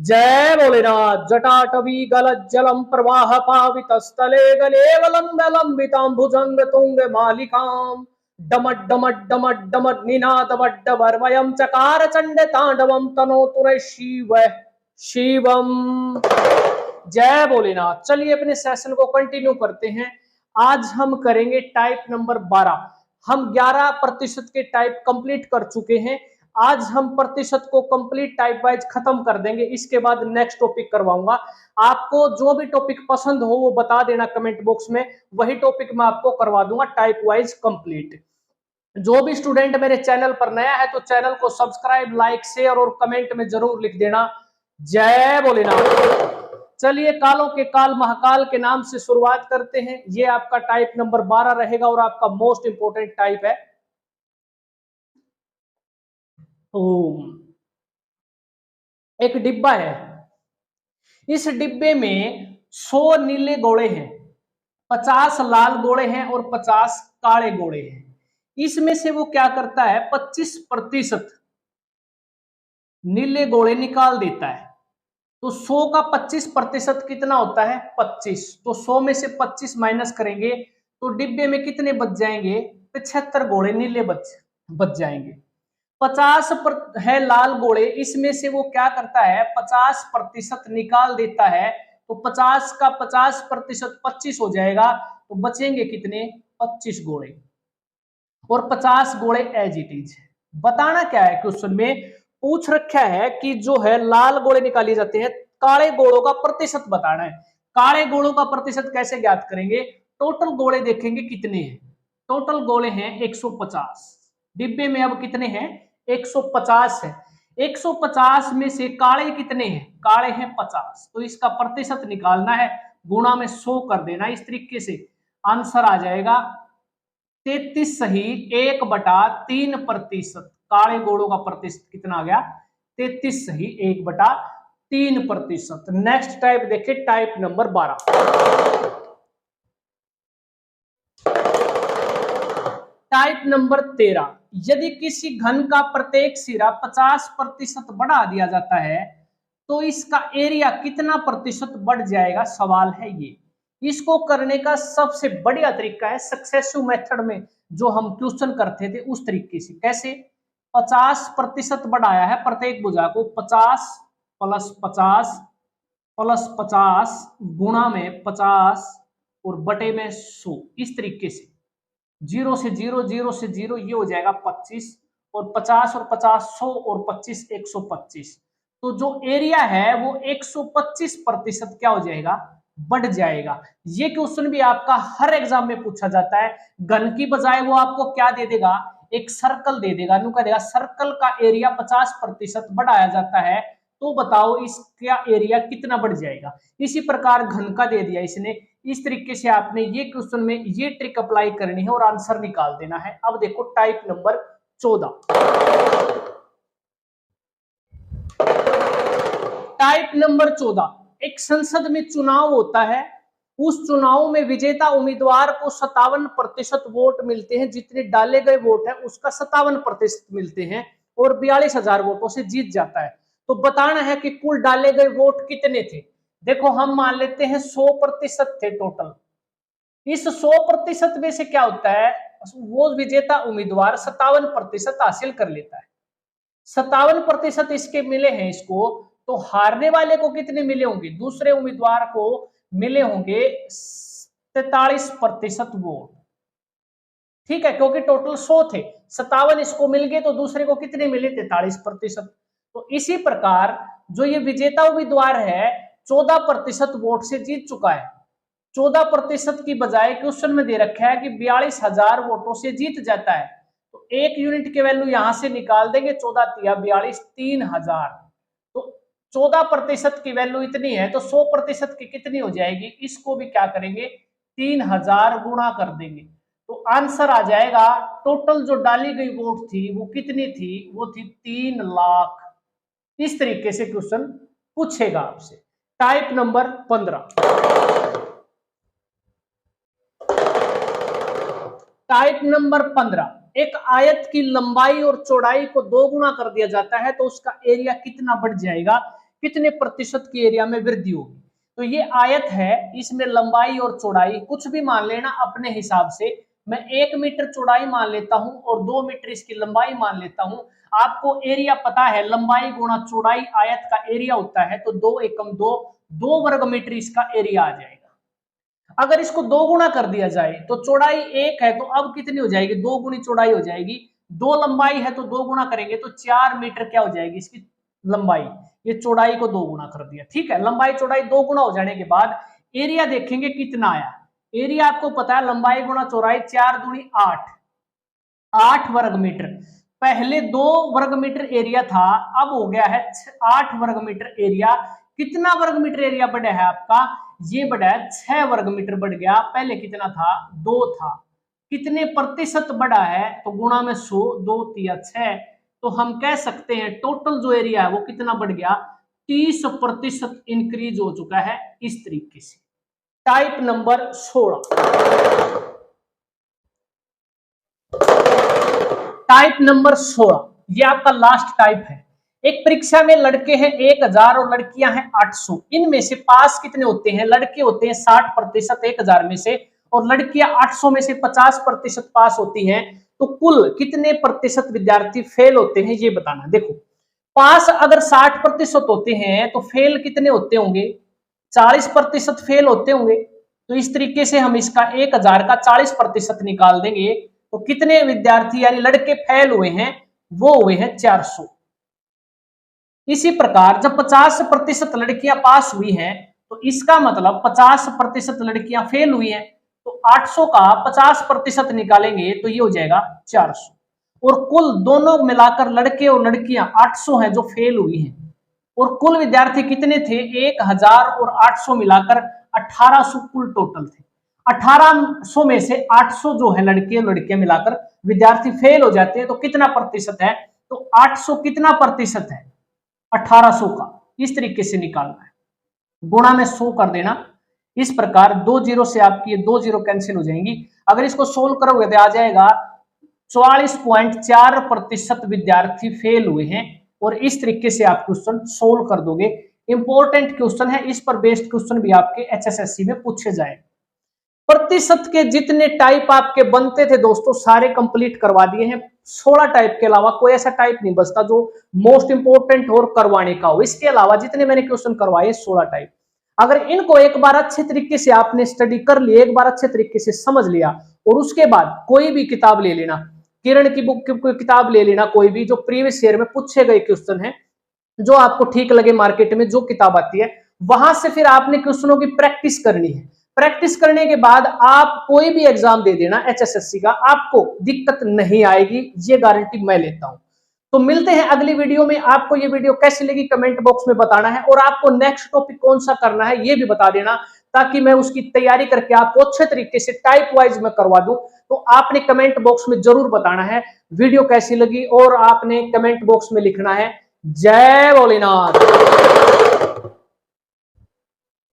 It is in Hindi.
जय भोलेनाथ। जटाटवी गलज्जलम प्रवाह पावितस्थले गलेवलंबितांबुजंग तुंग मालिकाम डमट डमट डमट डमट निनादवड्डवर्वयं चकार चंड तांडवम तनोतुरे शिव शिवम। जय भोलेनाथ। चलिए अपने सेशन को कंटिन्यू करते हैं। आज हम करेंगे टाइप नंबर 12। हम 11% के टाइप कंप्लीट कर चुके हैं। आज हम प्रतिशत को कंप्लीट टाइप वाइज खत्म कर देंगे। इसके बाद नेक्स्ट टॉपिक करवाऊंगा। आपको जो भी टॉपिक पसंद हो वो बता देना कमेंट बॉक्स में, वही टॉपिक मैं आपको करवा दूंगा टाइप वाइज कंप्लीट। जो भी स्टूडेंट मेरे चैनल पर नया है तो चैनल को सब्सक्राइब, लाइक, शेयर और कमेंट में जरूर लिख देना। जय भोलेनाथ। चलिए कालों के काल महाकाल के नाम से शुरुआत करते हैं। ये आपका टाइप नंबर 12 रहेगा और आपका मोस्ट इंपोर्टेंट टाइप है ओम। एक डिब्बा है। इस डिब्बे में 100 नीले गोले हैं, 50 लाल गोले हैं और 50 काले गोले हैं। इसमें से वो क्या करता है, 25% नीले गोले निकाल देता है। तो 100 का 25% कितना होता है, 25। तो 100 में से 25 माइनस करेंगे तो डिब्बे में कितने बच जाएंगे, 75 गोले नीले बच जाएंगे। 50 है लाल गोले, इसमें से वो क्या करता है, 50% निकाल देता है। तो 50 का 50% 25 हो जाएगा। तो बचेंगे कितने, 25 गोले और 50 गोले एज इट इज। बताना क्या है, क्वेश्चन में पूछ रखा है कि जो है लाल गोले निकाले जाते हैं, काले गोलों का प्रतिशत बताना है। काले गोलों का प्रतिशत कैसे ज्ञात करेंगे, टोटल गोले देखेंगे कितने हैं। टोटल गोले हैं 150। डिब्बे में अब कितने हैं, 150 है। 150 में से काले कितने हैं, काले हैं 50। तो इसका प्रतिशत निकालना है, गुणा में 100 कर देना। इस तरीके से आंसर आ जाएगा 33 सही 1/3%। काले गोलों का प्रतिशत कितना आ गया, 33 सही 1/3%। नेक्स्ट टाइप देखिए, टाइप नंबर 12। Type number 13। यदि किसी घन का प्रत्येक सिरा 50% बढ़ा दिया जाता है तो इसका एरिया कितना प्रतिशत बढ़ जाएगा, सवाल है ये। इसको करने का सबसे बढ़िया तरीका है सक्सेसिव मेथड में जो हम क्वेश्चन करते थे उस तरीके से। कैसे, 50% बढ़ाया है प्रत्येक भुजा को, 50 प्लस 50 प्लस 50 गुणा में 50 और बटे में 100। इस तरीके से 0 से 0, 0 से 0, ये हो जाएगा 25 और 50 और 50 100 और 25 125। तो जो एरिया है वो 125% क्या हो जाएगा, बढ़ जाएगा। ये क्वेश्चन भी आपका हर एग्जाम में पूछा जाता है। घन की बजाय वो आपको क्या दे देगा, एक सर्कल दे देगा। नु कह देगा सर्कल का एरिया 50% बढ़ाया जाता है तो बताओ इसका एरिया कितना बढ़ जाएगा। इसी प्रकार घन का दे दिया इसने। इस तरीके से आपने ये क्वेश्चन में ये ट्रिक अप्लाई करनी है और आंसर निकाल देना है। अब देखो टाइप नंबर 14। टाइप नंबर 14, एक संसद में चुनाव होता है। उस चुनाव में विजेता उम्मीदवार को 57% वोट मिलते हैं। जितने डाले गए वोट है उसका 57% मिलते हैं और 42,000 वोटों से जीत जाता है। तो बताना है कि कुल डाले गए वोट कितने थे। देखो हम मान लेते हैं 100% थे टोटल। इस 100% में से क्या होता है, वो विजेता उम्मीदवार 57% हासिल कर लेता है। 57% इसके मिले हैं इसको, तो हारने वाले को कितने मिले होंगे, दूसरे उम्मीदवार को मिले होंगे 43% वोट। ठीक है, क्योंकि टोटल 100 थे, 57 इसको मिल गए तो दूसरे को कितने मिले, 43%। तो इसी प्रकार जो ये विजेता उम्मीदवार है 14% वोट से जीत चुका है। 14% की बजाय क्वेश्चन में दे रखा है कि 42,000 वोटों से जीत जाता है। तो 1 यूनिट की वैल्यू यहां से निकाल देंगे, 14 तिया 42, 3,000। तो 14% की वैल्यू इतनी है तो 100% की कितनी हो जाएगी, इसको भी क्या करेंगे, 3,000 गुणा कर देंगे। तो आंसर आ जाएगा टोटल जो डाली गई वोट थी वो कितनी थी, वो थी 3 लाख। इस तरीके से क्वेश्चन पूछेगा आपसे। Type number 15। टाइप नंबर 15, एक आयत की लंबाई और चौड़ाई को 2 गुना कर दिया जाता है तो उसका एरिया कितना बढ़ जाएगा। कितने प्रतिशत की एरिया में वृद्धि होगी। तो ये आयत है, इसमें लंबाई और चौड़ाई कुछ भी मान लेना अपने हिसाब से। मैं 1 मीटर चौड़ाई मान लेता हूं और 2 मीटर इसकी लंबाई मान लेता हूं। आपको एरिया पता है, लंबाई गुणा चौड़ाई आयत का एरिया होता है, तो 2 एकम 2 वर्ग मीटर इसका एरिया आ जाएगा। अगर इसको 2 गुना कर दिया जाए तो चौड़ाई 1 है, तो अब कितनी हो जाएगी, 2 गुनी चौड़ाई हो जाएगी। 2 लंबाई है तो 2 गुना करेंगे तो 4 मीटर क्या हो जाएगी इसकी लंबाई। ये चौड़ाई को 2 गुना कर दिया, ठीक है। लंबाई चौड़ाई 2 गुना हो जाने के बाद एरिया देखेंगे कितना आया। एरिया आपको पता है, लंबाई गुणा चौड़ाई 4 दूनी 8 वर्ग मीटर। पहले 2 वर्ग मीटर एरिया था, अब हो गया है 8 वर्ग मीटर एरिया। कितना वर्ग मीटर एरिया बढ़ा है आपका, ये बढ़ा है 6 वर्ग मीटर बढ़ गया। पहले कितना था, 2 था। कितने प्रतिशत बढ़ा है, तो गुणा में 100, 2 तिया 6। तो हम कह सकते हैं टोटल जो एरिया है वो कितना बढ़ गया, 30% इंक्रीज हो चुका है। इस तरीके से टाइप नंबर 16। टाइप नंबर 16 ये आपका लास्ट टाइप है। एक परीक्षा में लड़के हैं 1000 और लड़कियां हैं 800। इनमें से पास कितने होते हैं, लड़के होते हैं 60% 1000 में से, और लड़कियां 800 में से 50% पास होती हैं। तो कुल कितने प्रतिशत विद्यार्थी फेल होते हैं ये बताना। देखो, पास अगर 60% होते हैं तो फेल कितने होते होंगे, 40% फेल होते होंगे। तो इस तरीके से हम इसका 1000 का 40% निकाल देंगे, तो कितने विद्यार्थी यानी लड़के फेल हुए हैं, वो हुए हैं 400। इसी प्रकार जब 50% लड़कियां पास हुई हैं, तो इसका मतलब 50% लड़कियां फेल हुई हैं। तो 800 का 50% निकालेंगे तो ये हो जाएगा 400। और कुल दोनों मिलाकर लड़के और लड़कियां 800 हैं जो फेल हुई हैं। और कुल विद्यार्थी कितने थे, 1000 और 800 मिलाकर 1800 कुल टोटल थे। 1800 में से 800 जो है लड़के और लड़कियां मिलाकर विद्यार्थी फेल हो जाते हैं। तो कितना प्रतिशत है, तो 800 कितना प्रतिशत है, 1800 का। इस तरीके से निकालना है, गुणा में 100 कर देना। इस प्रकार 2 जीरो से आपकी ये 2 जीरो कैंसिल हो जाएंगी। अगर इसको सोल्व करोगे तो आ जाएगा 44.4% विद्यार्थी फेल हुए हैं। और इस तरीके से आप क्वेश्चन सोल्व कर दोगे। इंपॉर्टेंट क्वेश्चन है, इस पर बेस्ड क्वेश्चन भी आपके एचएसएससी में पूछे जाए। प्रतिशत के जितने टाइप आपके बनते थे दोस्तों सारे कंप्लीट करवा दिए हैं। 16 टाइप के अलावा कोई ऐसा टाइप नहीं बचता जो मोस्ट इंपोर्टेंट और करवाने का हो। इसके अलावा जितने मैंने क्वेश्चन करवाए 16 टाइप, अगर इनको एक बार अच्छे तरीके से आपने स्टडी कर लिया, एक बार अच्छे तरीके से समझ लिया, और उसके बाद कोई भी किताब ले लेना, किरण की बुक की किताब ले लेना, कोई भी जो प्रीवियस ईयर में पूछे गए क्वेश्चन है, जो आपको ठीक लगे मार्केट में जो किताब आती है, वहां से फिर आपने क्वेश्चनों की प्रैक्टिस करनी है। प्रैक्टिस करने के बाद आप कोई भी एग्जाम दे देना एचएसएससी का, आपको दिक्कत नहीं आएगी, ये गारंटी मैं लेता हूं। तो मिलते हैं अगली वीडियो में। आपको ये वीडियो कैसी लगी कमेंट बॉक्स में बताना है, और आपको नेक्स्ट टॉपिक कौन सा करना है ये भी बता देना, ताकि मैं उसकी तैयारी करके आपको अच्छे तरीके से टाइप वाइज में करवा दूं। तो आपने कमेंट बॉक्स में जरूर बताना है वीडियो कैसी लगी, और आपने कमेंट बॉक्स में लिखना है जय भोलेनाथ।